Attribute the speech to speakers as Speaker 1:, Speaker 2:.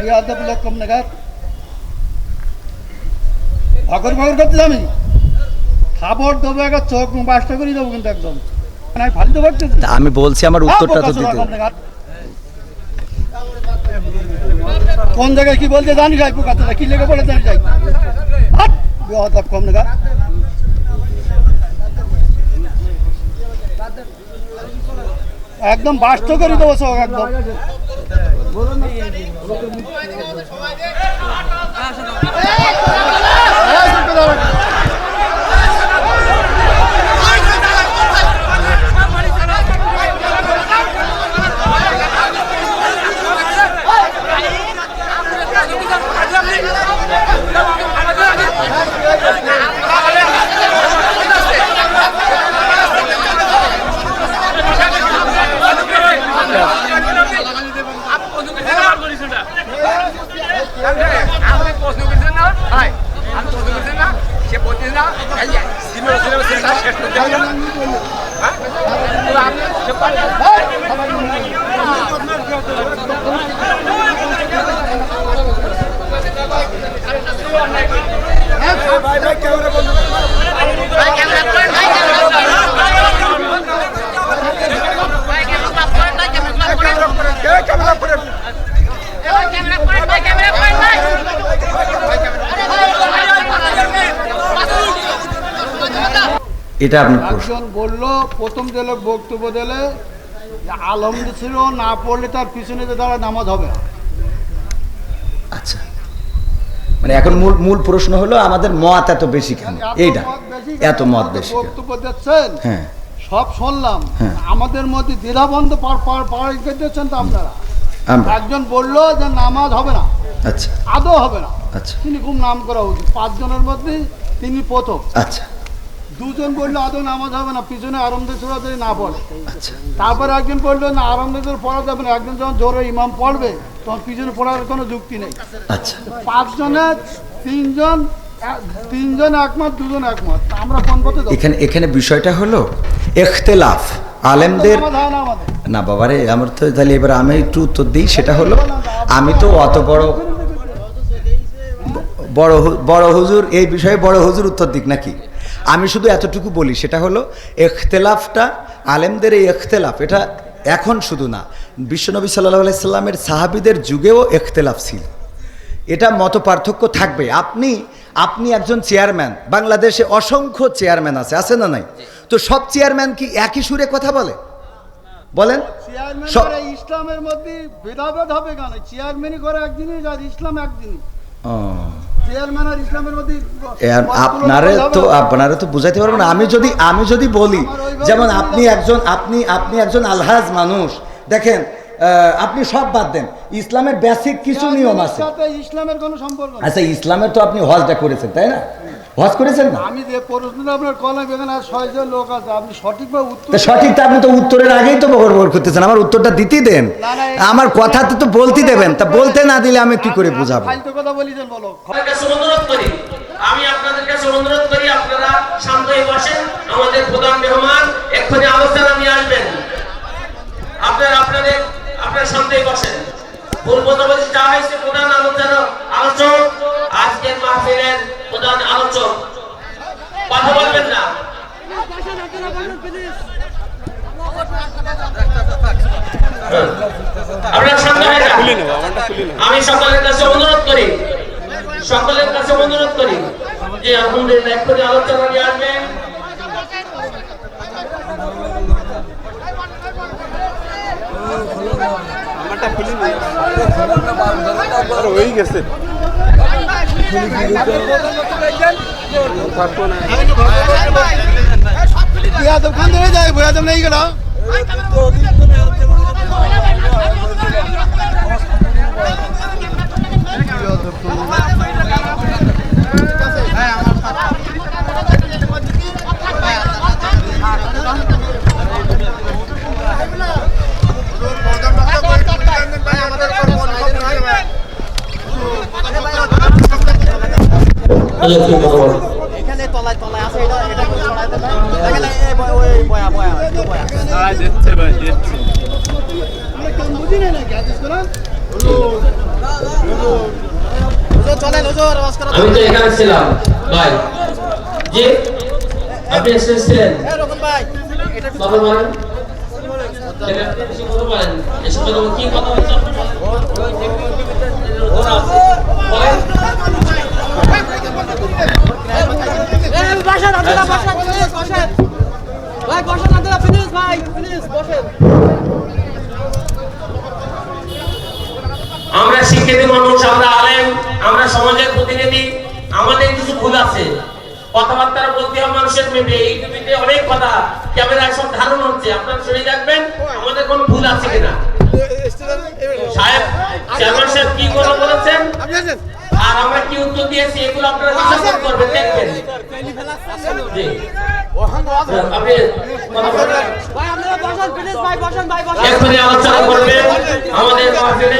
Speaker 1: বিয়াদব লোক কম নাগাদ ভগর ভগর করতে আমি খাবার দেবো একটা চোখ বাসটা করে দেবো কিন্তু একদম আমি ফালতে পারছি
Speaker 2: আমি বলছি আমার উত্তরটা তো দিতে।
Speaker 1: কোন জায়গায় কি বলতে জানি যাই পোকাতে কি লেগে পড়ে জানি যাই বিয়াদব কম নাগাদ একদম বাস্ত করে দেবো চোখ একদম
Speaker 2: এটা আপনি
Speaker 1: একজন বললো প্রথম যে লোক বক্তব্য দিলে আলমগীর ছিল না পড়লে তার পিছনে যে দাঁড়া নামাজ হবে।
Speaker 2: আচ্ছা, মানে এখন মূল মূল প্রশ্ন হলো আমাদের মত এত বেশি কেন? এইটা এত মত বেশি
Speaker 1: বক্তব্য দিচ্ছেন,
Speaker 2: হ্যাঁ
Speaker 1: সব শুনলাম,
Speaker 2: হ্যাঁ।
Speaker 1: আমাদের মধ্যে দ্বিধাবন্ধ পাড়ি দিচ্ছেন তো আপনারা। একজন বললো যে নামাজ হবে না,
Speaker 2: আচ্ছা
Speaker 1: আদৌ হবে না,
Speaker 2: আচ্ছা
Speaker 1: তিনি খুব নাম করা উচিত, 5 জনের মধ্যে তিনি প্রথম।
Speaker 2: আচ্ছা
Speaker 1: দুজন বললো আদৌ নামাজ হবে না, পিছনে আরামদায়ক সূরা যদি না পড়ে।
Speaker 2: আচ্ছা
Speaker 1: তারপরে একজন বললো না আরামদায়ক পড়া যাবে না, একজন যখন জোরে ইমাম পড়বে তখন পিছনে পড়ার কোনো যুক্তি নেই।
Speaker 2: আচ্ছা
Speaker 1: 5 জনের তিনজন একমত, 2 জন একমত, আমরা কোন পথে যাব?
Speaker 2: এখানে বিষয়টা হলো ইখতিলাফ আলেমদের না বাবারে। আমার তো তাহলে এবার আমি একটু উত্তর দিই, সেটা হলো আমি তো অত বড় হুজুর এই বিষয়ে বড় হুজুর উত্তর দিক নাকি? আমি শুধু এতটুকু বলি, সেটা হলো ইখতিলাফটা আলেমদের এই ইখতিলাফ এটা এখন শুধু না, বিশ্বনবী সাল্লাল্লাহু আলাইহি সাল্লামের সাহাবীদের যুগেও ইখতিলাফ ছিল। এটা মত পার্থক্য থাকবে। আপনি একজন চেয়ারম্যান, বাংলাদেশে অসংখ্য চেয়ারম্যান আছে না নাই? তো সব চেয়ারম্যান কি একই সুরে কথা বলে? বলেন।
Speaker 1: ইসলামের মধ্যে ভেদাভেদ হবে কেন? চেয়ারম্যানই করে এক জিনিস আর ইসলাম এক জিনিস। চেয়ারম্যান আর ইসলামের মধ্যে
Speaker 2: আপনারা তো বুঝাইতে পারবেন না। আমি যদি বলি, যেমন আপনি একজন আলহাজ মানুষ, দেখেন আপনি সব বাদ দেন, ইসলামের বেসিক কিছু নিয়ম আছে।
Speaker 1: ইসলামের কোনো সম্পর্ক নেই।
Speaker 2: আচ্ছা, ইসলামের তো আপনি হজটা করেছেন, তাই না? হজ করেছেন না?
Speaker 1: আমি যে প্রশ্নটা আপনার কলাম এখানে আর 6 জন লোক আছে, আপনি সঠিকভাবে উত্তর
Speaker 2: সঠিকটা আপনি তো উত্তরের আগেই তো বকর করতেছেন। আমার উত্তরটা দিতেই দেন, আমার কথা তো বলতে দেবেন। তা বলতে না দিলে আমি কি করে বুঝাবো?
Speaker 1: ফালতু কথা বলিছেন বলো।
Speaker 3: আমি আপনাদের কাছে অনুরোধ করি, আপনারা শান্ত হয়ে বসেন। আমাদের প্রধান মেহমান এক্ষুনি আলোচনা নিয়ে আসবেন। আপনারা শান্ত হয়ে বসেন। পূর্ববর্তী যা হয়েছে প্রধান আলোচক, আজকের মাহফিলের প্রধান আলোচক, কথা বলবেন না। আপনারা শান্ত হয়ে যান। আমি সকলের কাছে অনুরোধ করি যে আলহামদুলিল্লাহ এক্ষুনি আলোচনা নিয়ে আসবেন।
Speaker 1: দোকান ধরে যায় বয়া দাম নেই গেল।
Speaker 4: এখানে তলায় তলায় আছে, এটা করে ছড়াইতে না, এখানে ওই বয়া
Speaker 1: আমরা কেন বুঝি না নাকি আদেশ করেন?
Speaker 4: হুজুর চলেন হুজুর ওয়াজ করা
Speaker 3: আমি তো এখানে ছিলাম ভাই জি আপনি এসেছিলেন
Speaker 4: রকম ভাই এটা
Speaker 3: কথা বলেন এটা কিছু কথা বলেন এসব কথা কি কথা হচ্ছে আপনি বলেন
Speaker 4: বসেন আপনারা বসেন প্লিজ বসেন ভাই বসেন আপনারা প্লিজ ভাই প্লিজ বসেন
Speaker 3: আমরা শিক্ষিত মানুষ, আমরা আলেম, আমরা সমাজের প্রতিনিধি, আমাদের কিছু ভুল আছে, কথাবার্তা বলতে হবে মানুষের মেপে। এই টিভিতে অনেক কথা ক্যামেরায় সব ধারণ হচ্ছে, আপনারা শুনে দেখবেন আমাদের কোনো ভুল আছে কিনা। সাহেব চেয়ারম্যান সাহেব কি কথা বলেছেন আর আমরা কি উত্তর দিয়েছি এগুলো আপনারা বিশ্লেষণ করবেন, দেখবেন। জি আপনি কথা বলেন।
Speaker 4: ভাই আপনারা বসেন প্লিজ ভাই বসেন ভাই বসেন
Speaker 3: এখনই আলোচনা করবেন আমাদের মাহফিলে।